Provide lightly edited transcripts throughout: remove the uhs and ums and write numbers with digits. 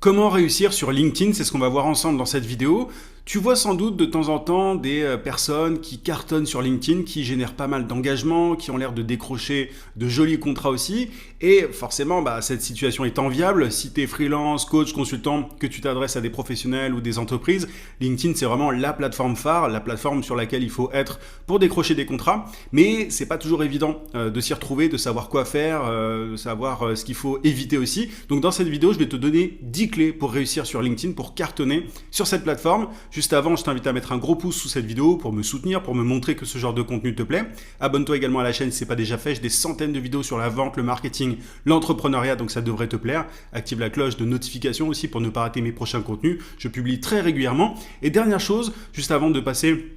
Comment réussir sur LinkedIn, c'est ce qu'on va voir ensemble dans cette vidéo. Tu vois sans doute de temps en temps des personnes qui cartonnent sur LinkedIn, qui génèrent pas mal d'engagement, qui ont l'air de décrocher de jolis contrats aussi. Et forcément, cette situation est enviable. Si tu es freelance, coach, consultant, que tu t'adresses à des professionnels ou des entreprises, LinkedIn, c'est vraiment la plateforme phare, la plateforme sur laquelle il faut être pour décrocher des contrats. Mais c'est pas toujours évident de s'y retrouver, de savoir quoi faire, de savoir ce qu'il faut éviter aussi. Donc dans cette vidéo, je vais te donner 10 clés pour réussir sur LinkedIn, pour cartonner sur cette plateforme. Juste avant, je t'invite à mettre un gros pouce sous cette vidéo pour me soutenir, pour me montrer que ce genre de contenu te plaît. Abonne-toi également à la chaîne si ce n'est pas déjà fait. J'ai des centaines de vidéos sur la vente, le marketing, l'entrepreneuriat, donc ça devrait te plaire. Active la cloche de notification aussi pour ne pas rater mes prochains contenus. Je publie très régulièrement. Et dernière chose, juste avant de passer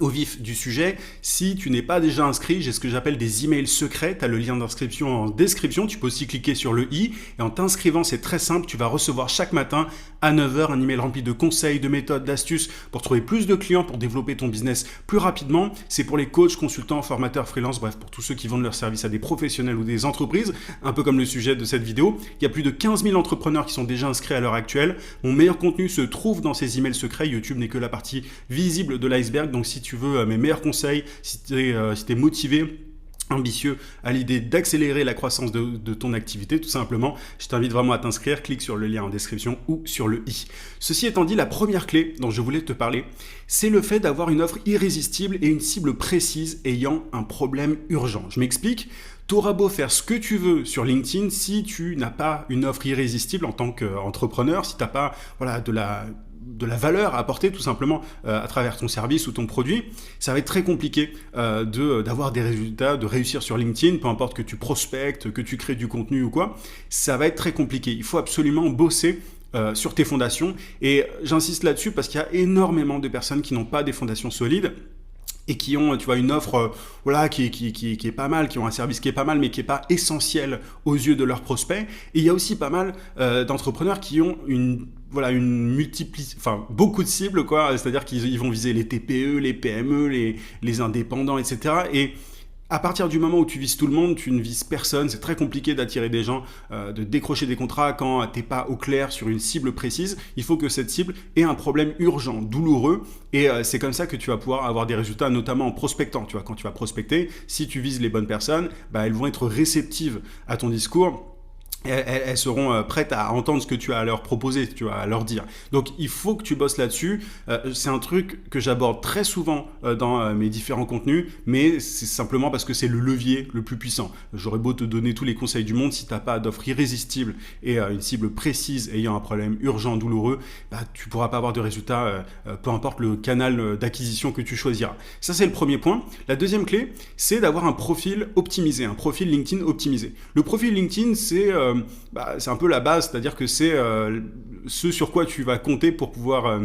au vif du sujet, si tu n'es pas déjà inscrit, j'ai ce que j'appelle des emails secrets. Tu as le lien d'inscription en description. Tu peux aussi cliquer sur le i. Et en t'inscrivant, c'est très simple. Tu vas recevoir chaque matin à 9 h un email rempli de conseils, de méthodes, d'astuces pour trouver plus de clients, pour développer ton business plus rapidement. C'est pour les coachs, consultants, formateurs, freelance, bref, pour tous ceux qui vendent leurs services à des professionnels ou des entreprises. Un peu comme le sujet de cette vidéo. Il y a plus de 15 000 entrepreneurs qui sont déjà inscrits à l'heure actuelle. Mon meilleur contenu se trouve dans ces emails secrets. YouTube n'est que la partie visible de l'iceberg. Donc si tu veux mes meilleurs conseils, si tu es motivé, ambitieux à l'idée d'accélérer la croissance de ton activité, tout simplement, je t'invite vraiment à t'inscrire. Clique sur le lien en description ou sur le i. Ceci étant dit, la première clé dont je voulais te parler, c'est le fait d'avoir une offre irrésistible et une cible précise ayant un problème urgent. Je m'explique. Tu auras beau faire ce que tu veux sur LinkedIn, si tu n'as pas une offre irrésistible en tant qu'entrepreneur, si tu n'as pas de la valeur à apporter tout simplement à travers ton service ou ton produit, ça va être très compliqué d'avoir des résultats, de réussir sur LinkedIn, peu importe que tu prospectes, que tu crées du contenu ou quoi, ça va être très compliqué. Il faut absolument bosser sur tes fondations, et j'insiste là-dessus parce qu'il y a énormément de personnes qui n'ont pas des fondations solides et qui ont, tu vois, une offre qui est pas mal, qui ont un service qui est pas mal, mais qui n'est pas essentiel aux yeux de leurs prospects. Et il y a aussi pas mal d'entrepreneurs qui ont beaucoup de cibles, quoi. C'est-à-dire qu'ils vont viser les TPE, les PME, les indépendants, etc. Et à partir du moment où tu vises tout le monde, tu ne vises personne. C'est très compliqué d'attirer des gens, de décrocher des contrats quand tu n'es pas au clair sur une cible précise. Il faut que cette cible ait un problème urgent, douloureux. Et c'est comme ça que tu vas pouvoir avoir des résultats, notamment en prospectant. Tu vois, quand tu vas prospecter, si tu vises les bonnes personnes, elles vont être réceptives à ton discours. Elles seront prêtes à entendre ce que tu as à leur proposer, tu as à leur dire. Donc il faut que tu bosses là-dessus. C'est un truc que j'aborde très souvent dans mes différents contenus, mais c'est simplement parce que c'est le levier le plus puissant. J'aurais beau te donner tous les conseils du monde, si tu n'as pas d'offre irrésistible et une cible précise ayant un problème urgent, douloureux, tu ne pourras pas avoir de résultats, peu importe le canal d'acquisition que tu choisiras. Ça, c'est le premier point. La deuxième clé, c'est d'avoir un profil optimisé, un profil LinkedIn optimisé. Le profil LinkedIn, c'est un peu la base, c'est-à-dire que c'est ce sur quoi tu vas compter pour pouvoir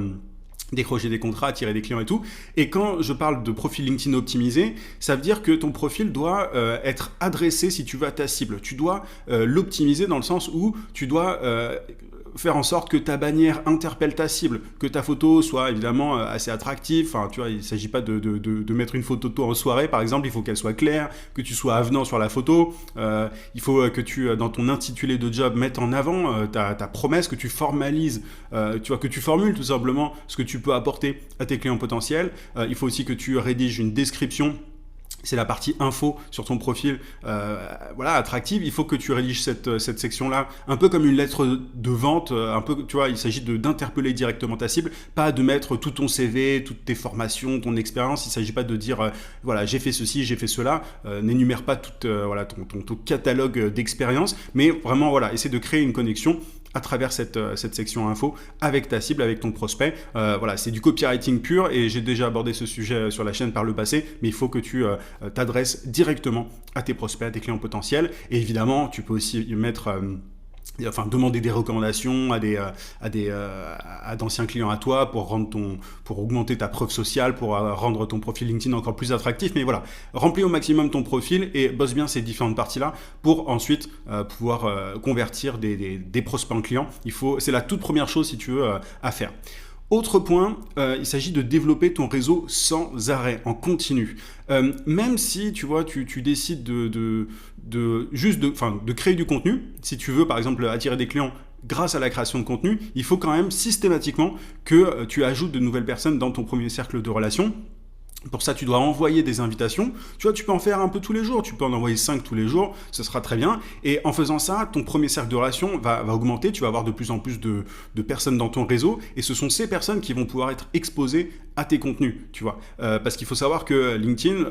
décrocher des contrats, attirer des clients et tout. Et quand je parle de profil LinkedIn optimisé, ça veut dire que ton profil doit être adressé, si tu veux, à ta cible. Tu dois l'optimiser dans le sens où tu dois faire en sorte que ta bannière interpelle ta cible, que ta photo soit évidemment assez attractive. Enfin, tu vois, il ne s'agit pas de mettre une photo de toi en soirée, par exemple. Il faut qu'elle soit claire, que tu sois avenant sur la photo. Il faut que tu, dans ton intitulé de job, mettes en avant ta promesse, que tu formalises, que tu formules tout simplement ce que tu peux apporter à tes clients potentiels. Il faut aussi que tu rédiges une description. C'est la partie info sur ton profil, attractive. Il faut que tu rédiges cette section-là un peu comme une lettre de vente, un peu, tu vois, il s'agit d'interpeller directement ta cible, pas de mettre tout ton CV, toutes tes formations, ton expérience. Il ne s'agit pas de dire, j'ai fait ceci, j'ai fait cela. N'énumère pas tout ton catalogue d'expériences, mais vraiment, essaie de créer une connexion à travers cette section info avec ta cible, avec ton prospect. C'est du copywriting pur, et j'ai déjà abordé ce sujet sur la chaîne par le passé, mais il faut que tu t'adresses directement à tes prospects, à tes clients potentiels. Et évidemment, tu peux aussi mettre demander des recommandations à d'anciens clients à toi pour augmenter ta preuve sociale, pour rendre ton profil LinkedIn encore plus attractif. Mais voilà, remplis au maximum ton profil et bosse bien ces différentes parties-là pour ensuite pouvoir convertir des prospects en clients. C'est la toute première chose, si tu veux, à faire. Autre point, il s'agit de développer ton réseau sans arrêt, en continu. Même si tu décides de créer du contenu, si tu veux par exemple attirer des clients grâce à la création de contenu, il faut quand même systématiquement que tu ajoutes de nouvelles personnes dans ton premier cercle de relations. Pour ça, tu dois envoyer des invitations. Tu vois, tu peux en faire un peu tous les jours. Tu peux en envoyer 5 tous les jours. Ce sera très bien. Et en faisant ça, ton premier cercle de relations va augmenter. Tu vas avoir de plus en plus de personnes dans ton réseau. Et ce sont ces personnes qui vont pouvoir être exposées à tes contenus. Tu vois, parce qu'il faut savoir que LinkedIn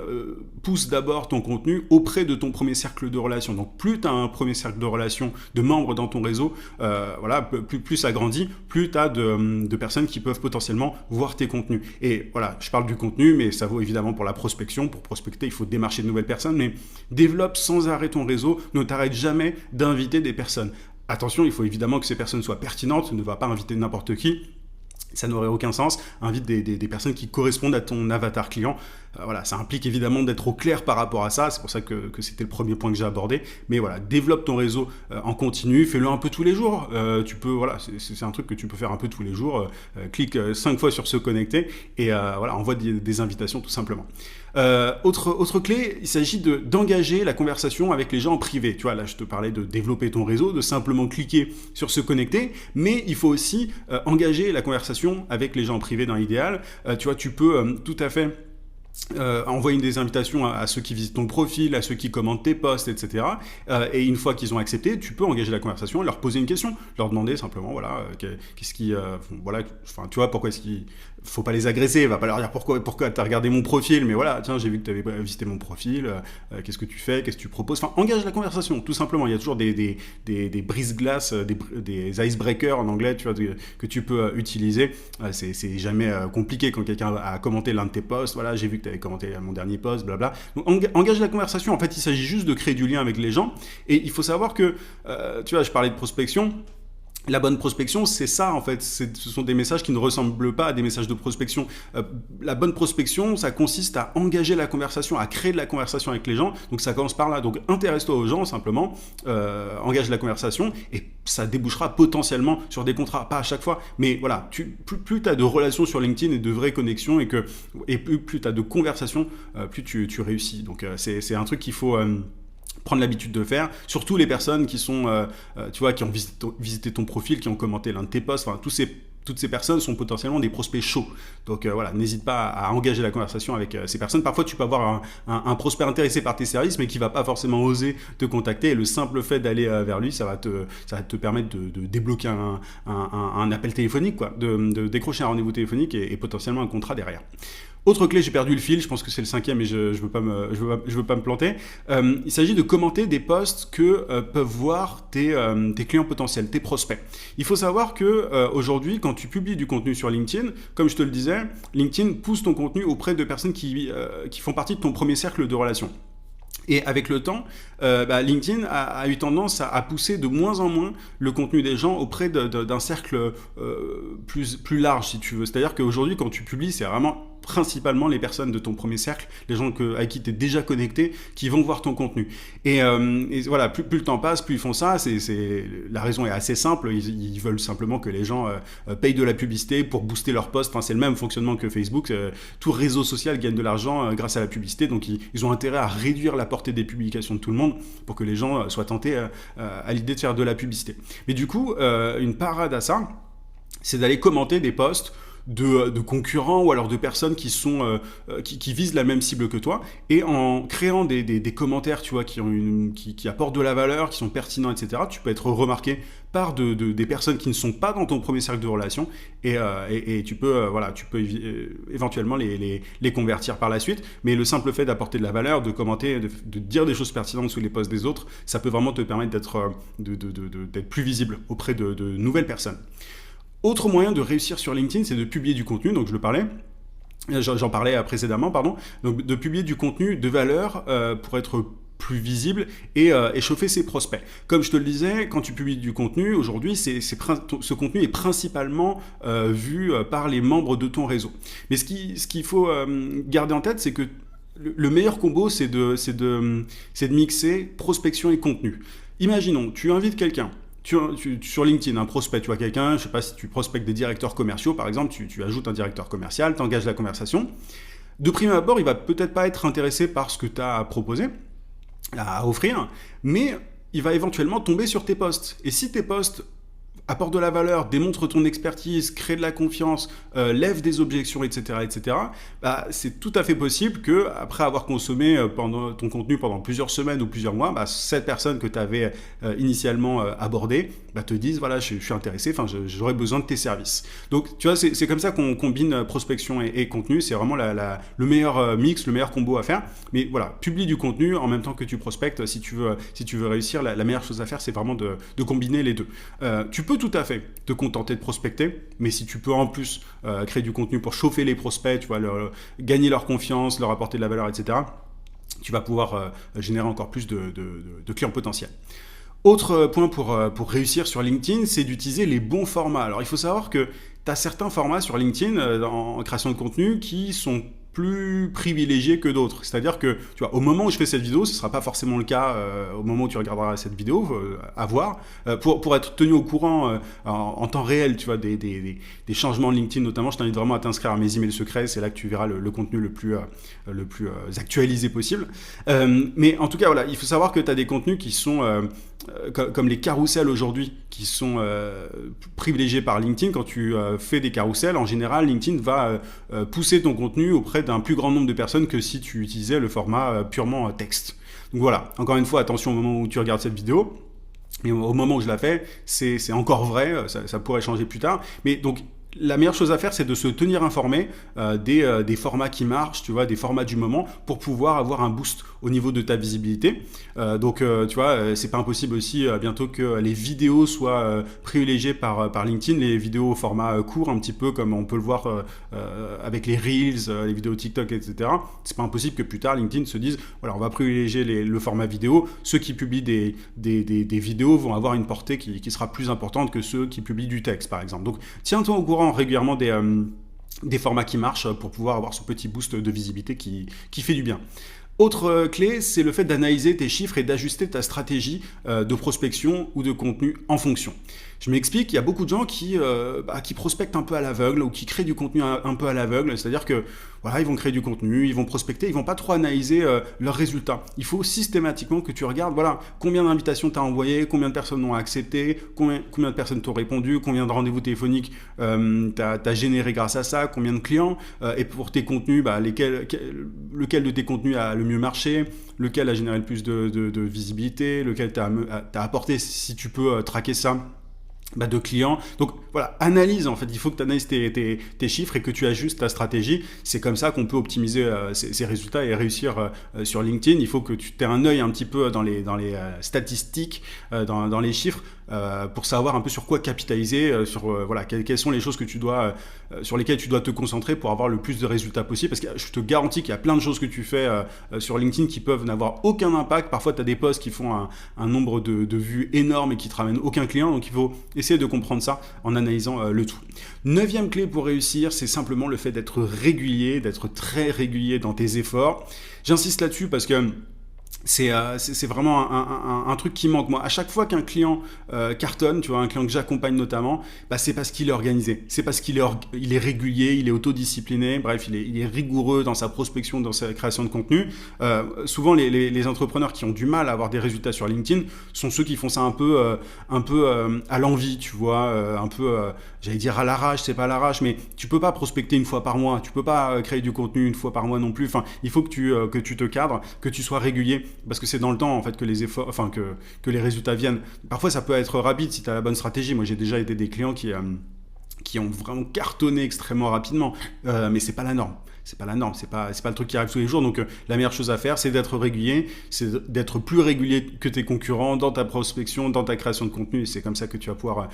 pousse d'abord ton contenu auprès de ton premier cercle de relations. Donc, plus tu as un premier cercle de relations de membres dans ton réseau, voilà, plus ça grandit, plus tu as de personnes qui peuvent potentiellement voir tes contenus. Et voilà, je parle du contenu, mais ça vaut évidemment pour la prospection. Pour prospecter, il faut démarcher de nouvelles personnes, mais développe sans arrêt ton réseau. Ne t'arrête jamais d'inviter des personnes. Attention, il faut évidemment que ces personnes soient pertinentes. Ne va pas inviter n'importe qui. Ça n'aurait aucun sens. Invite des personnes qui correspondent à ton avatar client. Voilà, ça implique évidemment d'être au clair par rapport à ça. C'est pour ça que c'était le premier point que j'ai abordé. Mais voilà, développe ton réseau en continu. Fais-le un peu tous les jours. Tu peux, voilà, c'est un truc que tu peux faire un peu tous les jours. Clique 5 fois sur se connecter et voilà, envoie des invitations tout simplement. Autre clé, il s'agit d'engager la conversation avec les gens en privé. Tu vois, là, je te parlais de développer ton réseau, de simplement cliquer sur se connecter, mais il faut aussi engager la conversation avec les gens en privé dans l'idéal. Tu vois, tu peux tout à fait envoyer des invitations à ceux qui visitent ton profil, à ceux qui commentent tes posts, etc. Et une fois qu'ils ont accepté, tu peux engager la conversation et leur poser une question, leur demander simplement, voilà, qu'est-ce qui, voilà, enfin, tu vois, pourquoi est-ce qu'il faut pas les agresser, va pas leur dire pourquoi t'as regardé mon profil, mais voilà, tiens, j'ai vu que tu avais visité mon profil, qu'est-ce que tu fais, qu'est-ce que tu proposes, enfin, engage la conversation, tout simplement. Il y a toujours des brise-glaces, des icebreakers en anglais, tu vois, que tu peux utiliser. C'est jamais compliqué quand quelqu'un a commenté l'un de tes posts, voilà, j'ai vu que tu avais commenté mon dernier post, blabla. Donc, engage la conversation. En fait, il s'agit juste de créer du lien avec les gens. Et il faut savoir que, tu vois, je parlais de prospection. La bonne prospection, c'est ça en fait. Ce sont des messages qui ne ressemblent pas à des messages de prospection. La bonne prospection, ça consiste à engager la conversation, à créer de la conversation avec les gens. Donc ça commence par là. Donc intéresse-toi aux gens simplement, engage la conversation et ça débouchera potentiellement sur des contrats. Pas à chaque fois, mais voilà. Plus tu as de relations sur LinkedIn et de vraies connexions et plus tu as de conversations, plus tu réussis. Donc c'est un truc qu'il faut prendre l'habitude de faire, surtout les personnes qui sont, tu vois, qui ont visité ton profil, qui ont commenté l'un de tes posts, enfin, toutes ces personnes sont potentiellement des prospects chauds. Donc voilà, n'hésite pas à engager la conversation avec ces personnes. Parfois, tu peux avoir un prospect intéressé par tes services, mais qui va pas forcément oser te contacter. Et le simple fait d'aller vers lui, ça va te permettre de débloquer un appel téléphonique, quoi, de décrocher un rendez-vous téléphonique et potentiellement un contrat derrière. Autre clé, j'ai perdu le fil, je pense que c'est le 5e et je veux pas me planter. Il s'agit de commenter des posts que peuvent voir tes clients potentiels, tes prospects. Il faut savoir que aujourd'hui, quand tu publies du contenu sur LinkedIn, comme je te le disais, LinkedIn pousse ton contenu auprès de personnes qui font partie de ton premier cercle de relations. Et avec le temps, LinkedIn a eu tendance à pousser de moins en moins le contenu des gens auprès d'un cercle plus large, si tu veux. C'est-à-dire qu'aujourd'hui, quand tu publies, c'est vraiment principalement les personnes de ton premier cercle, les gens avec qui tu es déjà connecté, qui vont voir ton contenu. Et voilà, plus le temps passe, plus ils font ça. La raison est assez simple. Ils veulent simplement que les gens payent de la publicité pour booster leur post. Enfin, c'est le même fonctionnement que Facebook. Tout réseau social gagne de l'argent grâce à la publicité. Donc, ils ont intérêt à réduire la portée des publications de tout le monde pour que les gens soient tentés à l'idée de faire de la publicité. Mais du coup, une parade à ça, c'est d'aller commenter des posts de concurrents ou alors de personnes qui visent la même cible que toi, et en créant des commentaires, tu vois, qui apportent de la valeur, qui sont pertinents, etc. Tu peux être remarqué par des personnes qui ne sont pas dans ton premier cercle de relations et tu peux éventuellement les convertir par la suite. Mais le simple fait d'apporter de la valeur, de commenter, de dire des choses pertinentes sous les posts des autres, ça peut vraiment te permettre d'être plus visible auprès de nouvelles personnes. Autre moyen de réussir sur LinkedIn, c'est de publier du contenu, donc j'en parlais précédemment, donc de publier du contenu de valeur pour être plus visible et chauffer ses prospects. Comme je te le disais, quand tu publies du contenu, aujourd'hui, ce contenu est principalement vu par les membres de ton réseau. Mais ce qu'il faut garder en tête, c'est que le meilleur combo, c'est de mixer prospection et contenu. Imaginons, tu invites quelqu'un, sur LinkedIn, un prospect, tu vois quelqu'un, je ne sais pas si tu prospectes des directeurs commerciaux, par exemple, tu ajoutes un directeur commercial, tu engages la conversation. De prime abord, il va peut-être pas être intéressé par ce que tu as à proposer, à offrir, mais il va éventuellement tomber sur tes posts. Et si tes posts apporte de la valeur, démontre ton expertise, crée de la confiance, lève des objections, etc., bah, c'est tout à fait possible que après avoir consommé ton contenu pendant plusieurs semaines ou plusieurs mois, bah, cette personne que tu avais initialement abordée bah, te dise voilà, je suis intéressé, j'aurais besoin de tes services. Donc tu vois, c'est comme ça qu'on combine prospection et contenu. C'est vraiment le meilleur mix, le meilleur combo à faire. Mais voilà, publie du contenu en même temps que tu prospectes. Si tu veux réussir, la meilleure chose à faire, c'est vraiment de combiner les deux. Tu peux tout à fait te contenter de prospecter, mais si tu peux en plus créer du contenu pour chauffer les prospects, tu vois, gagner leur confiance, leur apporter de la valeur, etc., tu vas pouvoir générer encore plus de clients potentiels. Autre point pour réussir sur LinkedIn, c'est d'utiliser les bons formats. Alors il faut savoir que tu as certains formats sur LinkedIn en création de contenu qui sont plus privilégiés que d'autres. C'est-à-dire que, tu vois, au moment où je fais cette vidéo, ce ne sera pas forcément le cas au moment où tu regarderas cette vidéo, à voir, pour être tenu au courant en temps réel, tu vois, des changements LinkedIn notamment, je t'invite vraiment à t'inscrire à mes emails secrets, c'est là que tu verras le contenu le plus actualisé possible. Mais en tout cas, voilà, il faut savoir que tu as des contenus qui sont comme les carousels aujourd'hui, qui sont privilégiés par LinkedIn. Quand tu fais des carousels, en général, LinkedIn va pousser ton contenu auprès d'un plus grand nombre de personnes que si tu utilisais le format purement texte. Donc voilà, encore une fois, attention au moment où tu regardes cette vidéo. Mais au moment où je la fais, c'est encore vrai, ça pourrait changer plus tard. Mais donc, la meilleure chose à faire, c'est de se tenir informé des formats qui marchent, tu vois, des formats du moment, pour pouvoir avoir un boost au niveau de ta visibilité. Donc, tu vois, c'est pas impossible aussi bientôt que les vidéos soient privilégiées par LinkedIn, les vidéos au format court, un petit peu comme on peut le voir avec les Reels, les vidéos TikTok, etc. C'est pas impossible que plus tard, LinkedIn se dise, voilà, on va privilégier le format vidéo. Ceux qui publient des vidéos vont avoir une portée qui sera plus importante que ceux qui publient du texte, par exemple. Donc, tiens-toi au courant régulièrement des formats qui marchent pour pouvoir avoir ce petit boost de visibilité qui fait du bien. Autre clé, c'est le fait d'analyser tes chiffres et d'ajuster ta stratégie de prospection ou de contenu en fonction. Je m'explique, il y a beaucoup de gens qui prospectent un peu à l'aveugle ou qui créent du contenu un peu à l'aveugle, c'est-à-dire que voilà, ils vont créer du contenu, ils vont prospecter, ils vont pas trop analyser leurs résultats. Il faut systématiquement que tu regardes, voilà, combien d'invitations tu as envoyées, combien de personnes ont accepté, combien de personnes t'ont répondu, combien de rendez-vous téléphoniques tu as généré grâce à ça, combien de clients, et pour tes contenus, lequel de tes contenus a le mieux marché, lequel a généré le plus de visibilité, lequel t'a apporté, si tu peux traquer ça, de clients. Donc voilà, analyse en fait, il faut que tu analyses tes chiffres et que tu ajustes ta stratégie. C'est comme ça qu'on peut optimiser ces résultats et réussir sur LinkedIn. Il faut que tu aies un œil un petit peu dans les statistiques, dans les chiffres, pour savoir un peu sur quoi capitaliser, voilà, quelles sont les choses sur lesquelles tu dois te concentrer pour avoir le plus de résultats possible. Parce que je te garantis qu'il y a plein de choses que tu fais sur LinkedIn qui peuvent n'avoir aucun impact. Parfois, tu as des posts qui font un nombre de vues énorme et qui te ramènent aucun client. Donc, il faut essayer de comprendre ça en analysant le tout. 9e clé pour réussir, c'est simplement le fait d'être régulier, d'être très régulier dans tes efforts. J'insiste là-dessus parce que c'est vraiment un truc qui manque. Moi, à chaque fois qu'un client cartonne, tu vois, un client que j'accompagne notamment, c'est parce qu'il est organisé, c'est parce qu'il est régulier, il est autodiscipliné, bref, il est rigoureux dans sa prospection, dans sa création de contenu. Souvent, les entrepreneurs qui ont du mal à avoir des résultats sur LinkedIn sont ceux qui font ça un peu à l'envie, tu vois, j'allais dire à l'arrache, c'est pas à l'arrache, mais tu peux pas prospecter une fois par mois, tu peux pas créer du contenu une fois par mois non plus. Enfin, il faut que tu te cadres, que tu sois régulier. Parce que c'est dans le temps en fait que les efforts, que les résultats viennent. Parfois ça peut être rapide si tu as la bonne stratégie. Moi j'ai déjà été des clients qui ont vraiment cartonné extrêmement rapidement, mais c'est pas la norme. C'est pas la norme, c'est pas le truc qui arrive tous les jours. Donc la meilleure chose à faire, c'est d'être régulier, c'est d'être plus régulier que tes concurrents dans ta prospection, dans ta création de contenu. Et c'est comme ça que tu vas pouvoir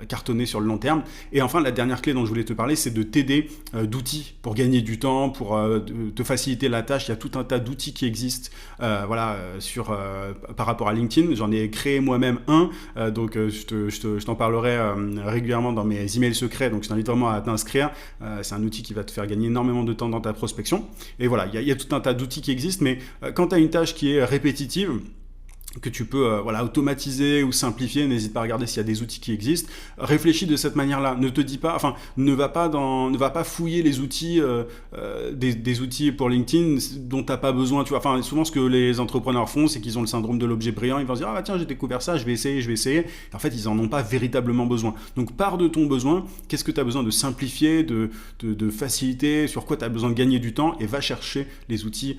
cartonner sur le long terme. Et enfin, la dernière clé dont je voulais te parler, c'est de t'aider d'outils pour gagner du temps, pour te faciliter la tâche. Il y a tout un tas d'outils qui existent, par rapport à LinkedIn. J'en ai créé moi-même un, donc je t'en parlerai régulièrement dans mes emails secrets. Donc je t'invite vraiment à t'inscrire. C'est un outil qui va te faire gagner énormément de temps dans ta prospection. Et voilà, il y a tout un tas d'outils qui existent, mais quand tu as une tâche qui est répétitive, que tu peux voilà, automatiser ou simplifier. N'hésite pas à regarder s'il y a des outils qui existent. Réfléchis de cette manière-là. Ne te dis pas, enfin, ne va pas fouiller les outils, des outils pour LinkedIn dont tu n'as pas besoin. Tu vois, enfin, souvent ce que les entrepreneurs font, c'est qu'ils ont le syndrome de l'objet brillant. Ils vont se dire, ah bah tiens, j'ai découvert ça, je vais essayer. Et en fait, ils en ont pas véritablement besoin. Donc, pars de ton besoin. Qu'est-ce que tu as besoin de simplifier, de faciliter, sur quoi tu as besoin de gagner du temps, et va chercher les outils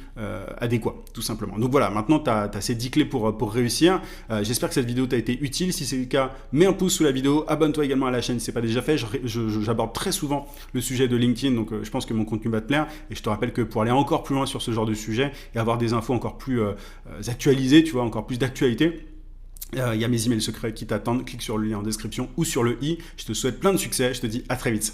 adéquats, tout simplement. Donc voilà, maintenant tu as ces 10 clés pour réussir. J'espère que cette vidéo t'a été utile. Si c'est le cas, mets un pouce sous la vidéo, abonne-toi également à la chaîne si ce n'est pas déjà fait. J'aborde très souvent le sujet de LinkedIn, donc je pense que mon contenu va te plaire. Et je te rappelle que pour aller encore plus loin sur ce genre de sujet et avoir des infos encore plus actualisées, tu vois, encore plus d'actualité, il y a mes emails secrets qui t'attendent. Clique sur le lien en description ou sur le i. Je te souhaite plein de succès. Je te dis à très vite.